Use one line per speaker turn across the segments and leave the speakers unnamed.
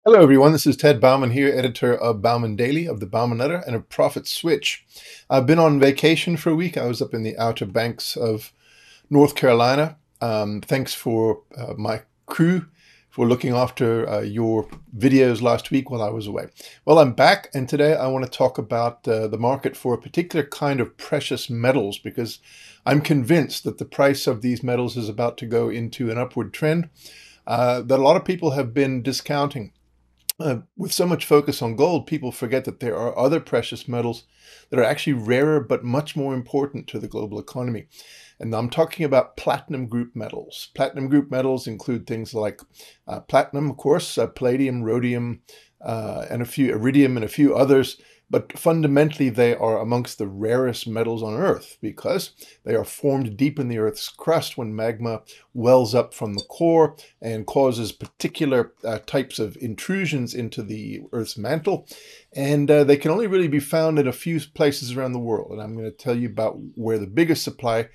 Hello, everyone. This is Ted Bauman here, editor of Bauman Daily, of the Bauman Letter, and of Profit Switch. I've been on vacation for a week. I was up in the Outer Banks of North Carolina. Thanks for my crew for looking after your videos last week while I was away. Well, I'm back, and today I want to talk about the market for a particular kind of precious metals, because I'm convinced that the price of these metals is about to go into an upward trend that a lot of people have been discounting. With so much focus on gold, people forget that there are other precious metals that are actually rarer but much more important to the global economy. And I'm talking about platinum group metals. Platinum group metals include things like platinum, of course, palladium, rhodium, and iridium, and a few others. But fundamentally, they are amongst the rarest metals on Earth because they are formed deep in the Earth's crust when magma wells up from the core and causes particular types of intrusions into the Earth's mantle. And they can only really be found in a few places around the world. And I'm going to tell you about where the biggest supply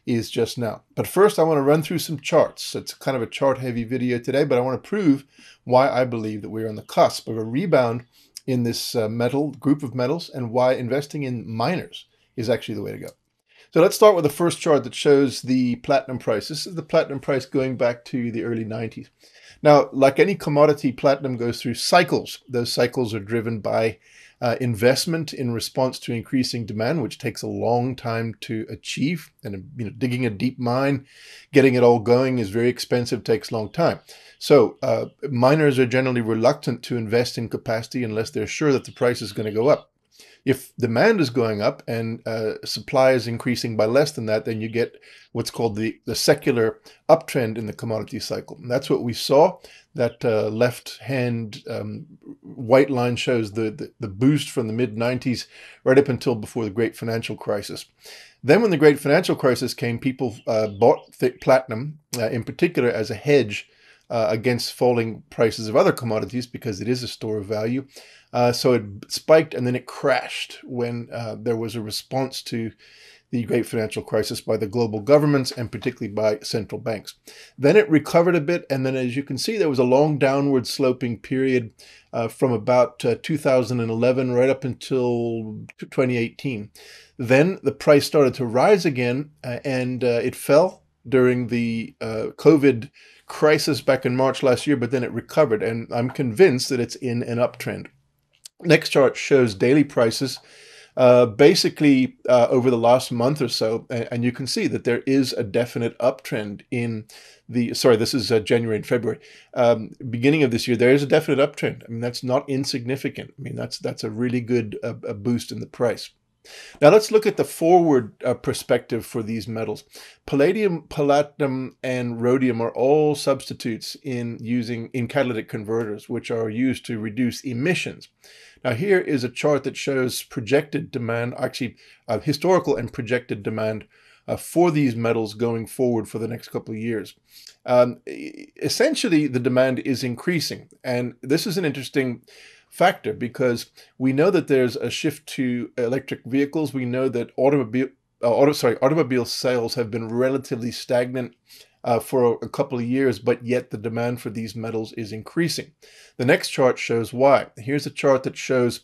is just now. But first, I want to run through some charts. It's kind of a chart-heavy video today, but I want to prove why I believe that we're on the cusp of a rebound in this group of metals, and why investing in miners is actually the way to go. So let's start with the first chart that shows the platinum price. This is the platinum price going back to the early 90s. Now, like any commodity, platinum goes through cycles. Those cycles are driven by investment in response to increasing demand, which takes a long time to achieve. And digging a deep mine, getting it all going is very expensive, takes a long time. So miners are generally reluctant to invest in capacity unless they're sure that the price is going to go up. If demand is going up and supply is increasing by less than that, then you get what's called the secular uptrend in the commodity cycle. And that's what we saw. That left-hand white line shows the boost from the mid-90s right up until before the Great Financial Crisis. Then when the Great Financial Crisis came, people bought platinum in particular as a hedge against falling prices of other commodities, because it is a store of value. So it spiked and then it crashed when there was a response to the Great Financial Crisis by the global governments and particularly by central banks. Then it recovered a bit, and then, as you can see, there was a long downward sloping period from about 2011 right up until 2018. Then the price started to rise again, and it fell during the COVID crisis back in March last year, but then it recovered, and I'm convinced that it's in an uptrend. Next chart shows daily prices basically over the last month or so, and you can see that there is a definite uptrend in this is January and February. Beginning of this year, there is a definite uptrend. I mean, that's not insignificant. I mean, that's a really good boost in the price. Now let's look at the forward perspective for these metals. Palladium, platinum, and rhodium are all substitutes in catalytic converters, which are used to reduce emissions. Now here is a chart that shows projected demand, actually historical and projected demand for these metals going forward for the next couple of years. Essentially, the demand is increasing, and this is an interesting factor because we know that there's a shift to electric vehicles. We know that automobile sales have been relatively stagnant for a couple of years, but yet the demand for these metals is increasing. The next chart shows why. Here's a chart that shows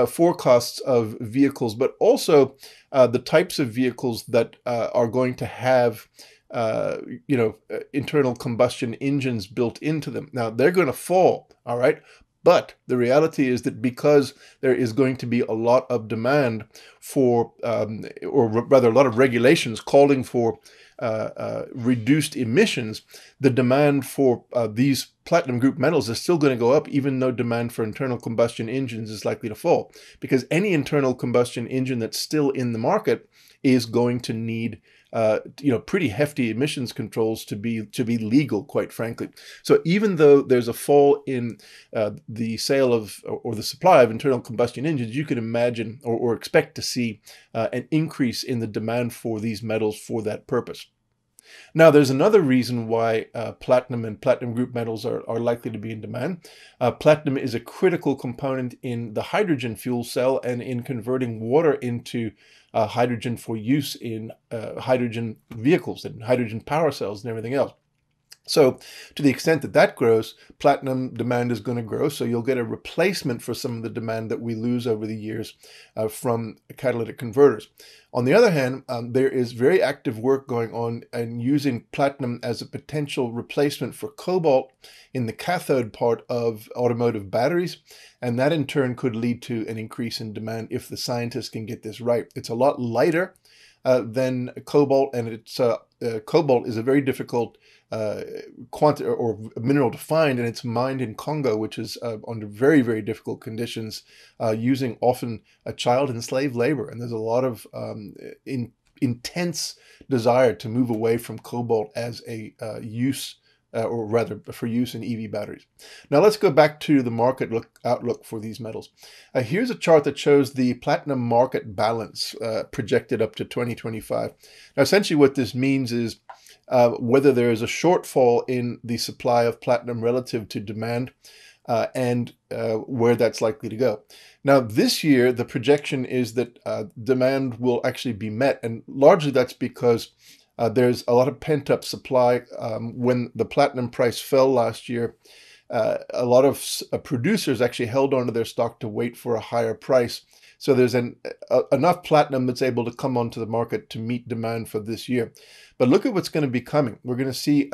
forecasts of vehicles, but also the types of vehicles that are going to have internal combustion engines built into them. Now, they're going to fall, all right? But the reality is that because there is going to be a lot of demand for, or rather a lot of regulations calling for reduced emissions, the demand for these platinum group metals is still going to go up, even though demand for internal combustion engines is likely to fall. Because any internal combustion engine that's still in the market is going to need pretty hefty emissions controls to be legal, quite frankly. So even though there's a fall in the sale of or the supply of internal combustion engines, you can imagine or expect to see an increase in the demand for these metals for that purpose. Now, there's another reason why platinum and platinum group metals are likely to be in demand. Platinum is a critical component in the hydrogen fuel cell and in converting water into hydrogen for use in hydrogen vehicles and hydrogen power cells and everything else. So to the extent that that grows, platinum demand is going to grow. So you'll get a replacement for some of the demand that we lose over the years from catalytic converters. On the other hand, there is very active work going on in using platinum as a potential replacement for cobalt in the cathode part of automotive batteries. And that in turn could lead to an increase in demand if the scientists can get this right. It's a lot lighter than cobalt, and cobalt is a very difficult quantity or mineral to find, and it's mined in Congo, which is under very, very difficult conditions, using often a child and slave labor. And there's a lot of intense desire to move away from cobalt as a use, or rather for use in EV batteries. Now let's go back to the market outlook for these metals. Here's a chart that shows the platinum market balance projected up to 2025. Now essentially what this means is whether there is a shortfall in the supply of platinum relative to demand, and where that's likely to go. Now, this year, the projection is that demand will actually be met, and largely that's because there's a lot of pent-up supply. When the platinum price fell last year, a lot of producers actually held onto their stock to wait for a higher price. So there's enough platinum that's able to come onto the market to meet demand for this year. But look at what's going to be coming. We're going to see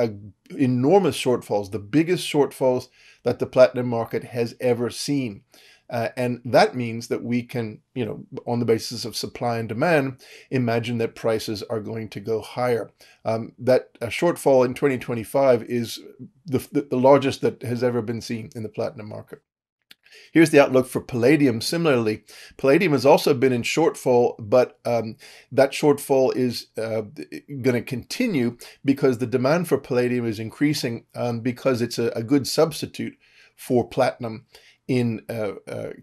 enormous shortfalls, the biggest shortfalls that the platinum market has ever seen. And that means that we can, on the basis of supply and demand, imagine that prices are going to go higher. That shortfall in 2025 is the largest that has ever been seen in the platinum market. Here's the outlook for palladium. Similarly, palladium has also been in shortfall, but that shortfall is going to continue because the demand for palladium is increasing because it's a good substitute for platinum in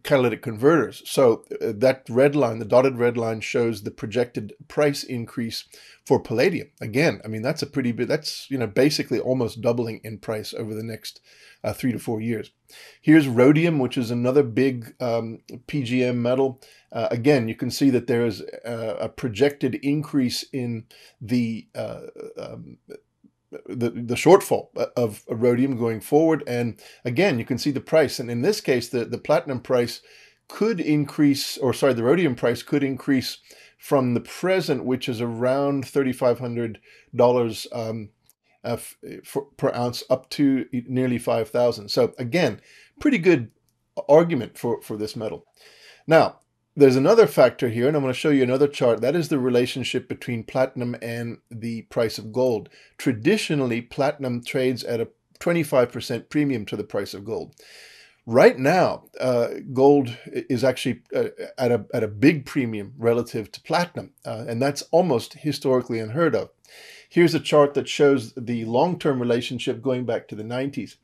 catalytic converters. So that red line, the dotted red line, shows the projected price increase for palladium. Again, I mean, that's a pretty big, that's, basically almost doubling in price over the next 3 to 4 years. Here's rhodium, which is another big PGM metal. Again, you can see that there is a projected increase in the shortfall of rhodium going forward. And again, you can see the price. And in this case, the platinum price could increase, or sorry, the rhodium price could increase from the present, which is around $3,500 per ounce, up to nearly 5,000. So again, pretty good argument for this metal. Now, there's another factor here, and I'm going to show you another chart. That is the relationship between platinum and the price of gold. Traditionally, platinum trades at a 25% premium to the price of gold. Right now, gold is actually at a big premium relative to platinum, and that's almost historically unheard of. Here's a chart that shows the long-term relationship going back to the 90s.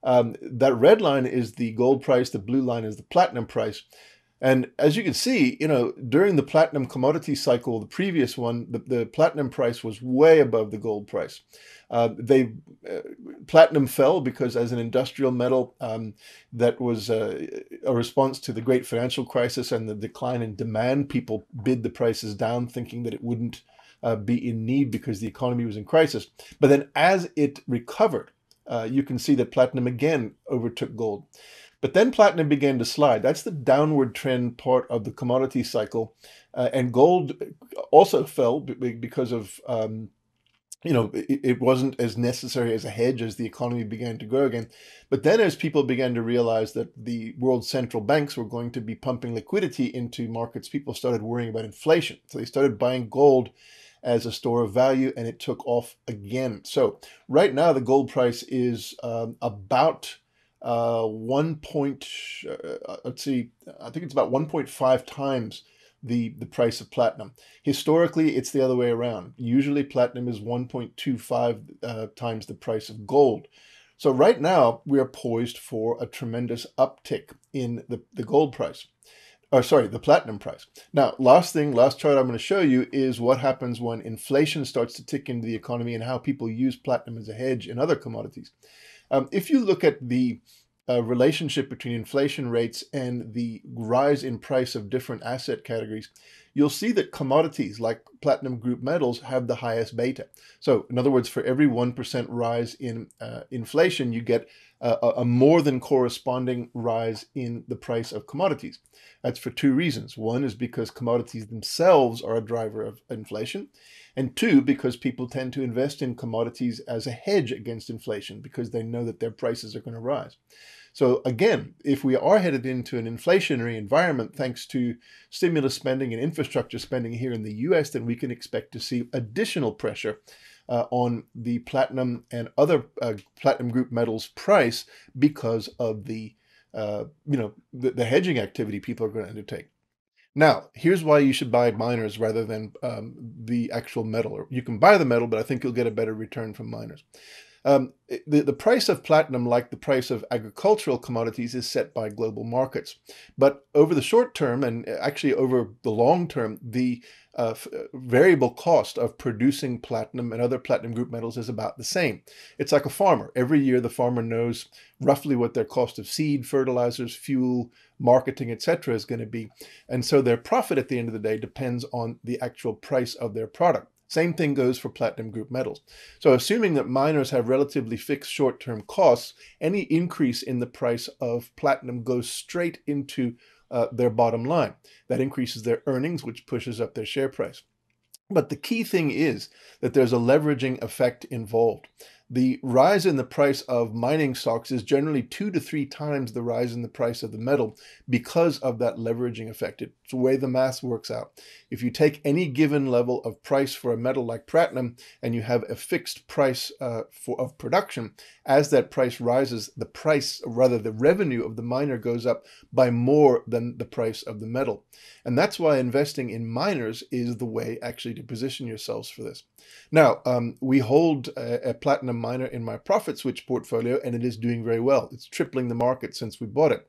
That red line is the gold price, the blue line is the platinum price. And as you can see, during the platinum commodity cycle, the previous one, the platinum price was way above the gold price. Platinum fell because as an industrial metal, that was a response to the great financial crisis and the decline in demand. People bid the prices down thinking that it wouldn't be in need because the economy was in crisis. But then as it recovered, you can see that platinum again overtook gold. But then platinum began to slide. That's the downward trend part of the commodity cycle. And gold also fell because of, it wasn't as necessary as a hedge as the economy began to grow again. But then as people began to realize that the world central banks were going to be pumping liquidity into markets, people started worrying about inflation. So they started buying gold as a store of value, and it took off again. So right now, the gold price is about I think it's about 1.5 times the price of platinum. Historically, it's the other way around. Usually platinum is 1.25 times the price of gold. So right now, we are poised for a tremendous uptick in the gold price. The platinum price. Now, last chart I'm going to show you is what happens when inflation starts to tick into the economy and how people use platinum as a hedge in other commodities. If you look at the relationship between inflation rates and the rise in price of different asset categories, you'll see that commodities like platinum group metals have the highest beta. So in other words, for every 1% rise in inflation, you get a more than corresponding rise in the price of commodities. That's for two reasons. One is because commodities themselves are a driver of inflation. And two, because people tend to invest in commodities as a hedge against inflation because they know that their prices are going to rise. So again, if we are headed into an inflationary environment thanks to stimulus spending and infrastructure spending here in the US, then we can expect to see additional pressure on the platinum and other platinum group metals price because of the hedging activity people are going to undertake. Now, here's why you should buy miners rather than the actual metal. Or you can buy the metal, but I think you'll get a better return from miners. The price of platinum, like the price of agricultural commodities, is set by global markets. But over the short term, and actually over the long term, the variable cost of producing platinum and other platinum group metals is about the same. It's like a farmer. Every year the farmer knows roughly what their cost of seed, fertilizers, fuel, marketing, etc. is going to be. And so their profit at the end of the day depends on the actual price of their product. Same thing goes for platinum group metals. So assuming that miners have relatively fixed short-term costs, any increase in the price of platinum goes straight into their bottom line. That increases their earnings, which pushes up their share price. But the key thing is that there's a leveraging effect involved. The rise in the price of mining stocks is generally 2 to 3 times the rise in the price of the metal because of that leveraging effect. It's the way the math works out. If you take any given level of price for a metal like platinum and you have a fixed price of production, as that price rises, the revenue of the miner goes up by more than the price of the metal. And that's why investing in miners is the way actually to position yourselves for this. Now, we hold a platinum miner in my profit switch portfolio, and it is doing very well. It's tripling the market since we bought it.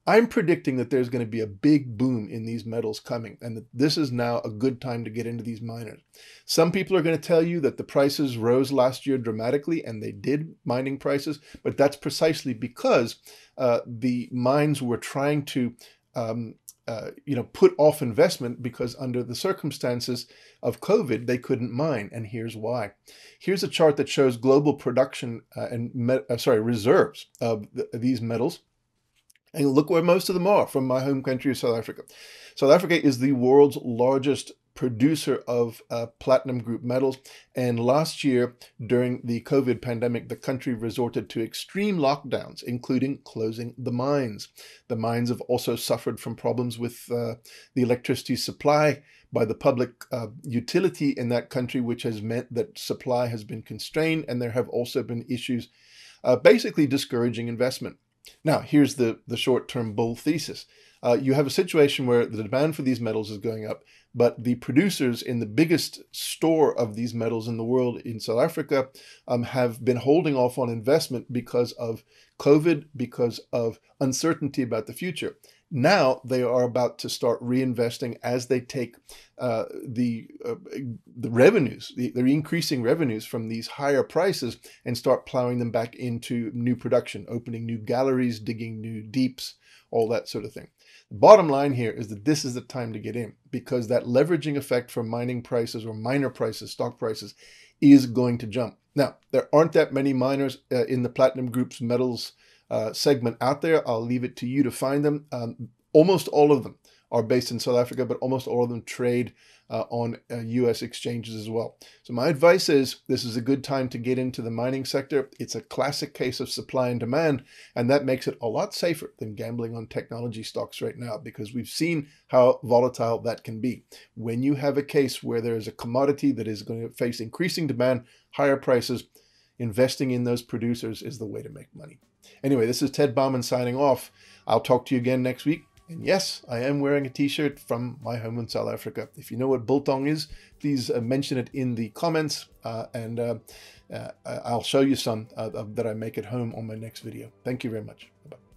I'm predicting that there's going to be a big boom in these metals coming, and that this is now a good time to get into these miners. Some people are going to tell you that the prices rose last year dramatically, and they did, mining prices, but that's precisely because the mines were trying to put off investment because under the circumstances of COVID, they couldn't mine. And here's why. Here's a chart that shows global production reserves of these metals. And look where most of them are from my home country of South Africa. South Africa is the world's largest producer of platinum group metals. And last year, during the COVID pandemic, the country resorted to extreme lockdowns, including closing the mines. The mines have also suffered from problems with the electricity supply by the public utility in that country, which has meant that supply has been constrained. And there have also been issues basically discouraging investment. Now, here's the short-term bull thesis. You have a situation where the demand for these metals is going up, but the producers in the biggest store of these metals in the world in South Africa have been holding off on investment because of COVID, because of uncertainty about the future. Now they are about to start reinvesting as they take the revenues, the increasing revenues from these higher prices and start plowing them back into new production, opening new galleries, digging new deeps, all that sort of thing. The bottom line here is that this is the time to get in because that leveraging effect for mining prices or miner prices, stock prices, is going to jump. Now, there aren't that many miners in the Platinum Group's metals segment out there. I'll leave it to you to find them. Almost all of them are based in South Africa, but almost all of them trade on US exchanges as well. So my advice is this is a good time to get into the mining sector. It's a classic case of supply and demand, and that makes it a lot safer than gambling on technology stocks right now because we've seen how volatile that can be. When you have a case where there is a commodity that is going to face increasing demand, higher prices, investing in those producers is the way to make money. Anyway, this is Ted Bauman signing off. I'll talk to you again next week. And yes, I am wearing a t-shirt from my home in South Africa. If you know what biltong is, please mention it in the comments and I'll show you some that I make at home on my next video. Thank you very much. Bye-bye.